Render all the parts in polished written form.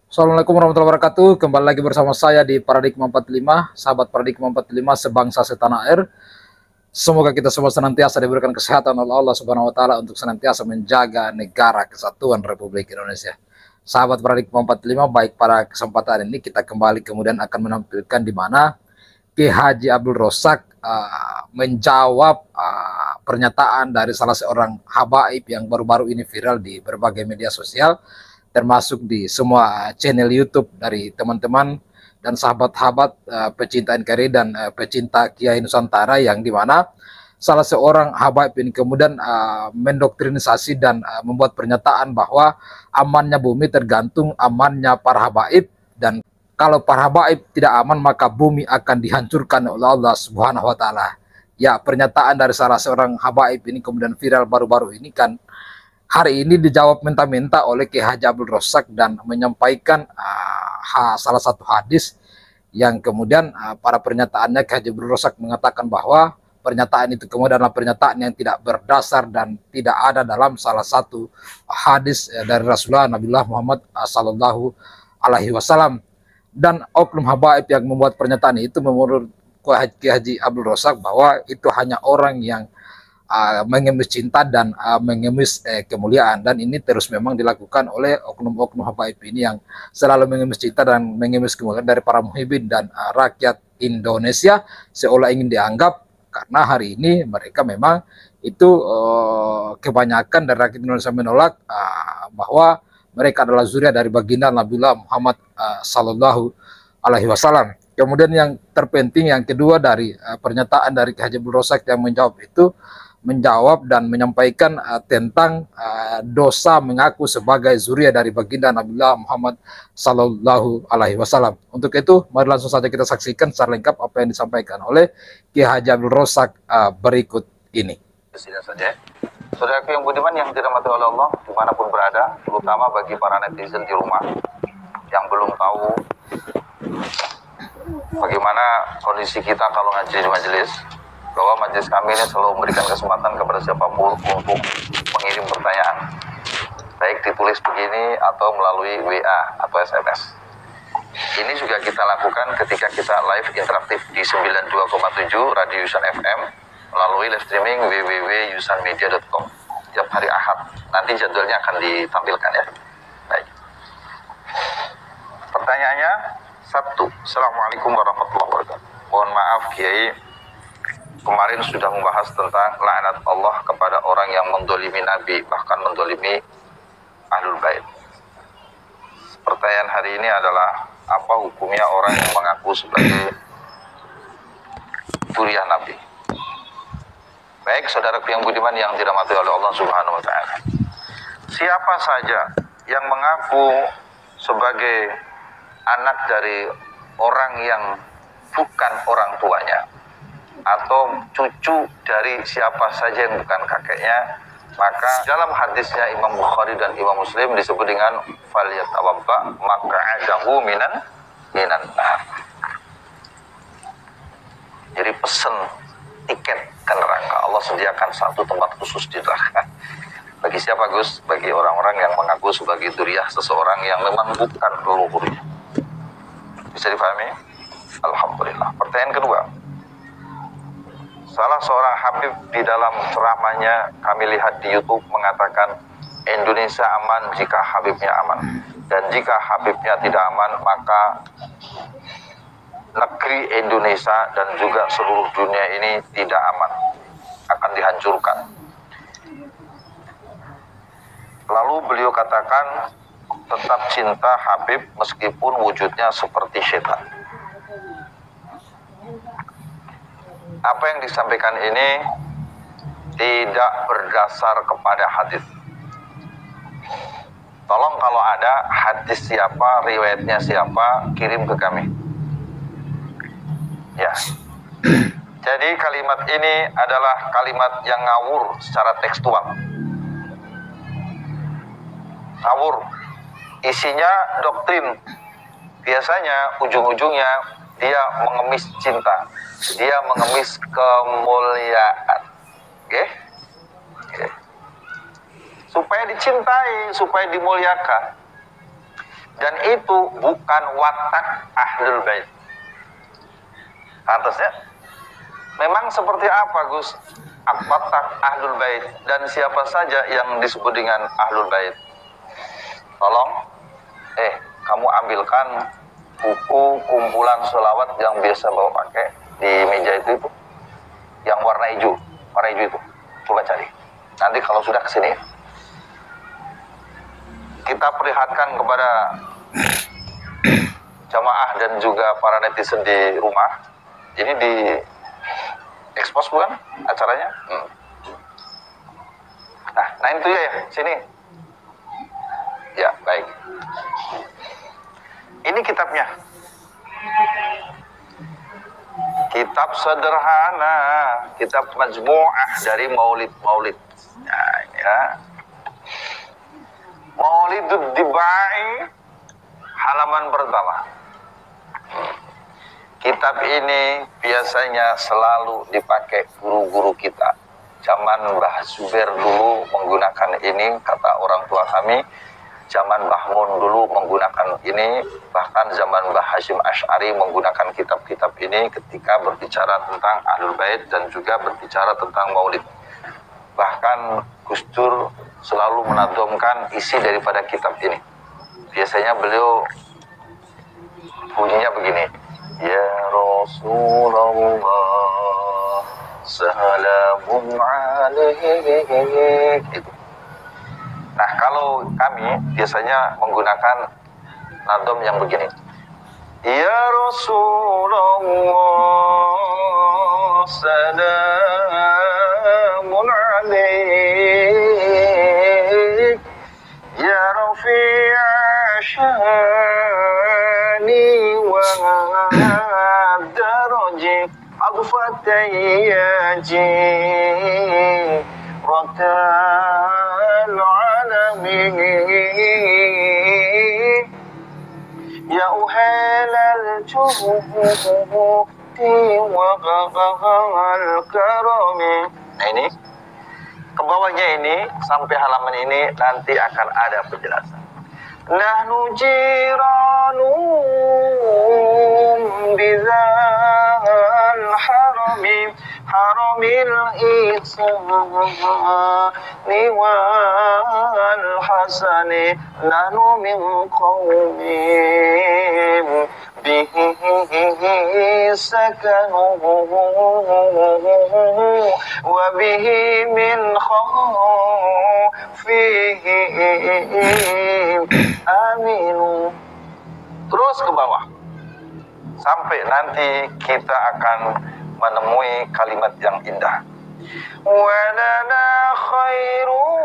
Assalamualaikum warahmatullahi wabarakatuh. Kembali lagi bersama saya di Paradigma 45, sahabat Paradigma 45 sebangsa setanah air. Semoga kita semua senantiasa diberikan kesehatan oleh Allah Subhanahu wa taala untuk senantiasa menjaga negara kesatuan Republik Indonesia. Sahabat Paradigma 45, baik pada kesempatan ini kita kembali kemudian akan menampilkan di mana Ki Haji Abdul Razak menjawab pernyataan dari salah seorang habaib yang baru-baru ini viral di berbagai media sosial, termasuk di semua channel YouTube dari teman-teman dan sahabat-sahabat pecinta NKRI dan pecinta Kiai Nusantara, yang dimana salah seorang habaib ini kemudian mendoktrinisasi dan membuat pernyataan bahwa amannya bumi tergantung amannya para habaib, dan kalau para habaib tidak aman maka bumi akan dihancurkan oleh Allah Subhanahu wa taala. Ya, pernyataan dari salah seorang habaib ini kemudian viral baru-baru ini kan hari ini dijawab minta-minta oleh Ki Haji Abdul Razak dan menyampaikan salah satu hadis yang kemudian pada pernyataannya Ki Haji Abdul Razak mengatakan bahwa pernyataan itu kemudian adalah pernyataan yang tidak berdasar dan tidak ada dalam salah satu hadis dari Rasulullah Nabiullah Muhammad sallallahu alaihi wasallam. Dan oknum habaib yang membuat pernyataan itu menurut Ki Haji Abdul Razak bahwa itu hanya orang yang mengemis cinta dan mengemis kemuliaan, dan ini terus memang dilakukan oleh oknum-oknum habaib ini yang selalu mengemis cinta dan mengemis kemuliaan dari para muhibin dan rakyat Indonesia, seolah ingin dianggap karena hari ini mereka memang itu kebanyakan dari rakyat Indonesia menolak bahwa mereka adalah zuriat dari baginda Nabiullah Muhammad sallallahu alaihi wasallam. Kemudian yang terpenting yang kedua dari pernyataan dari Ki Haji Abdul Razak yang menjawab dan menyampaikan tentang dosa mengaku sebagai zuriat dari baginda Nabiullah Muhammad sallallahu alaihi wasallam. Untuk itu, mari langsung saja kita saksikan secara lengkap apa yang disampaikan oleh Ki Haji Abdul Razak berikut ini. Sini saja. Saudaraku yang budiman yang dirahmati oleh Allah dimanapun berada, terutama bagi para netizen di rumah yang belum tahu bagaimana kondisi kita kalau ngaji di majelis, bahwa majelis kami ini selalu memberikan kesempatan kepada siapapun untuk mengirim pertanyaan, baik ditulis begini atau melalui WA atau SMS. Ini juga kita lakukan ketika kita live interaktif di 92,7 Radio Yusan FM melalui live streaming www.yusanmedia.com tiap hari Ahad. Nanti jadwalnya akan ditampilkan ya. Baik. Pertanyaannya satu. Assalamualaikum warahmatullahi wabarakatuh. Mohon maaf Kiai, kemarin sudah membahas tentang laknat Allah kepada orang yang mendolimi Nabi, bahkan mendolimi Ahlul Bait. Pertanyaan hari ini adalah, apa hukumnya orang yang mengaku sebagai zuriat Nabi? Baik, saudaraku yang budiman yang dirahmati oleh Allah Subhanahu wa taala. Siapa saja yang mengaku sebagai anak dari orang yang bukan orang tuanya, atau cucu dari siapa saja yang bukan kakeknya, maka dalam hadisnya Imam Bukhari dan Imam Muslim disebut dengan falyatawabba maq'adahu minan nar. Jadi pesen tiket ke neraka. Allah sediakan satu tempat khusus di neraka. Bagi siapa Gus? Bagi orang-orang yang mengaku sebagai zuriyah seseorang yang memang bukan leluhurnya. Bisa difahami? Alhamdulillah. Pertanyaan kedua. Salah seorang habib di dalam ceramahnya kami lihat di YouTube mengatakan Indonesia aman jika habibnya aman, dan jika habibnya tidak aman maka negeri Indonesia dan juga seluruh dunia ini tidak aman, akan dihancurkan. Lalu beliau katakan tetap cinta Habib meskipun wujudnya seperti setan. Apa yang disampaikan ini tidak berdasar kepada hadis. Tolong kalau ada hadis siapa, riwayatnya siapa, kirim ke kami. Ya. Jadi kalimat ini adalah kalimat yang ngawur secara tekstual. Ngawur. Isinya doktrin. Biasanya ujung-ujungnya dia mengemis cinta. Dia mengemis kemuliaan. Oke? Supaya dicintai, supaya dimuliakan. Dan itu bukan watak ahlul bait. Atasnya memang seperti apa Gus watak ahlul bait dan siapa saja yang disebut dengan ahlul bait? Tolong kamu ambilkan buku kumpulan selawat yang biasa bawa pakai di meja itu yang warna hijau itu, coba cari. Nanti kalau sudah kesini kita perlihatkan kepada jamaah dan juga para netizen di rumah. Ini di expose bukan acaranya? Nah itu ya, sini. Ya, baik. Ini kitabnya. Kitab sederhana, kitab majmu'ah dari maulid. Nah, ini ya. Maulidud Dibai, halaman pertama. Kitab ini biasanya selalu dipakai guru-guru kita. Zaman Mbah Zubair dulu menggunakan ini, kata orang tua kami. Zaman Mbah Mun dulu menggunakan ini, bahkan zaman Mbah Hashim Asy'ari menggunakan kitab-kitab ini ketika berbicara tentang Ahlul Bait dan juga berbicara tentang Maulid. Bahkan Gus Dur selalu menadamkan isi daripada kitab ini. Biasanya beliau bunyinya begini. Ya Rasulullah, salamun alaik. Itu. Nah, kalau kami biasanya menggunakan nadom yang begini. Ya Rasulullah, salamun alaik. Ya Rafi'a syani wa daraji adfatayyaji ratal alamin. Ya uhalal juhudi wa ghal karami. Nah ini ke bawahnya ini sampai halaman ini nanti akan ada penjelasan. Nahnu jiranum bidzal haramil ihsani wal hasani. Nahnu min qawmin bihi sakanu wa bihi min khawfihim aminu. Terus ke bawah sampai nanti kita akan menemui kalimat yang indah. Walana khairul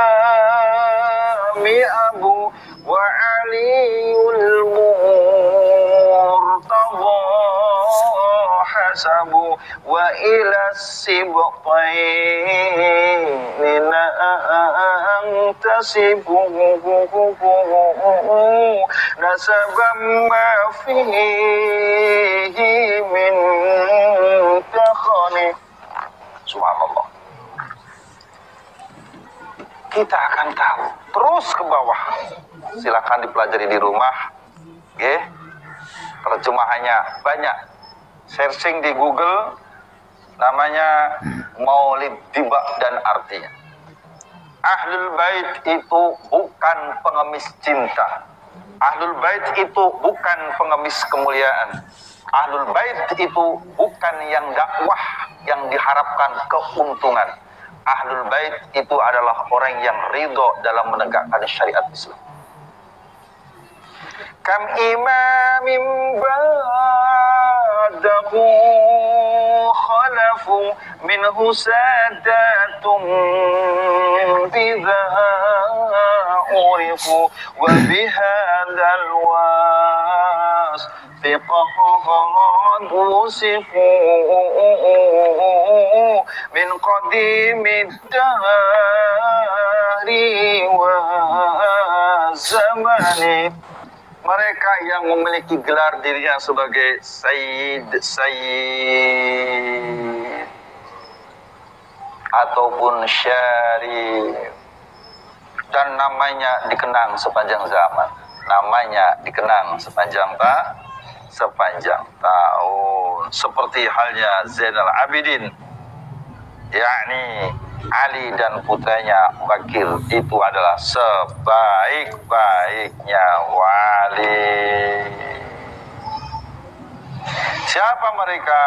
anami abu wa aliyul murtadha hasabu wa ila sibtayn antasibu nasabam ma fihi min takhani. Subhanallah. Kita akan tahu. Terus ke bawah. Silakan dipelajari di rumah. Terjemahannya banyak. Searching di Google namanya Maulid Tiba dan artinya. Ahlul Bait itu bukan pengemis cinta. Ahlul Bait itu bukan pengemis kemuliaan. Ahlul Bait itu bukan yang dakwah yang diharapkan keuntungan. Ahlul Bait itu adalah orang yang ridho dalam menegakkan syariat Islam. Kam imamim ba'dahu khalafu minhu sadatum bidha urifu wa bihadal was fiqahad wusifu min qadimid dari wa zamani. Mereka yang memiliki gelar dirinya sebagai Sayyid ataupun Syarif dan namanya dikenang sepanjang zaman. Namanya dikenang sepanjang tahun. Seperti halnya Zainal Abidin, yakni Ali dan putranya Bakir, itu adalah sebaik-baiknya wali. Siapa mereka?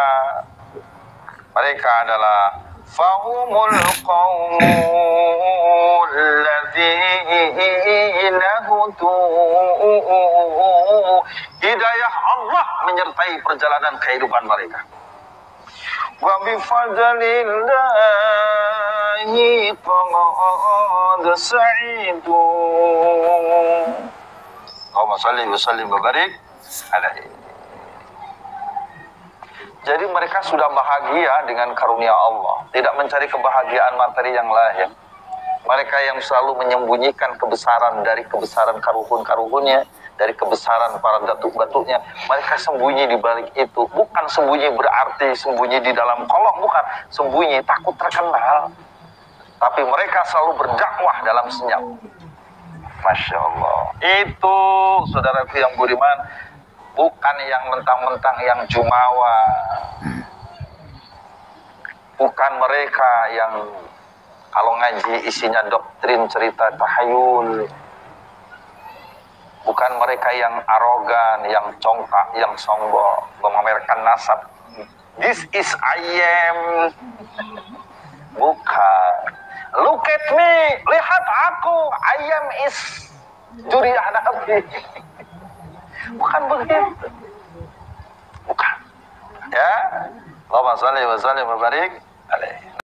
Mereka adalah fahumul qaumul ladzina hutu hidayah Allah menyertai perjalanan kehidupan mereka. Wa bi fadlillahi qad sa'idu. Allahumma shalli wa sallim wa barik alaihi. Jadi mereka sudah bahagia dengan karunia Allah, tidak mencari kebahagiaan materi yang lain. Mereka yang selalu menyembunyikan kebesaran dari kebesaran karuhun-karuhunnya, dari kebesaran para datuk-datuknya. Mereka sembunyi di balik itu. Bukan sembunyi berarti sembunyi di dalam kolong, bukan. Sembunyi takut terkenal. Tapi mereka selalu berdakwah dalam senyap. Masya Allah. Itu saudaraku yang budiman, bukan yang mentang-mentang yang jumawa. Bukan mereka yang kalau ngaji isinya doktrin cerita tahayul. Bukan mereka yang arogan, yang congkak, yang sombong, memamerkan nasab. This is I am. Bukan. Look at me, lihat aku. I am is Juriyah Nabi. Bukan begitu. Bukan. Ya. Allahumma shalli wa sallim wa barik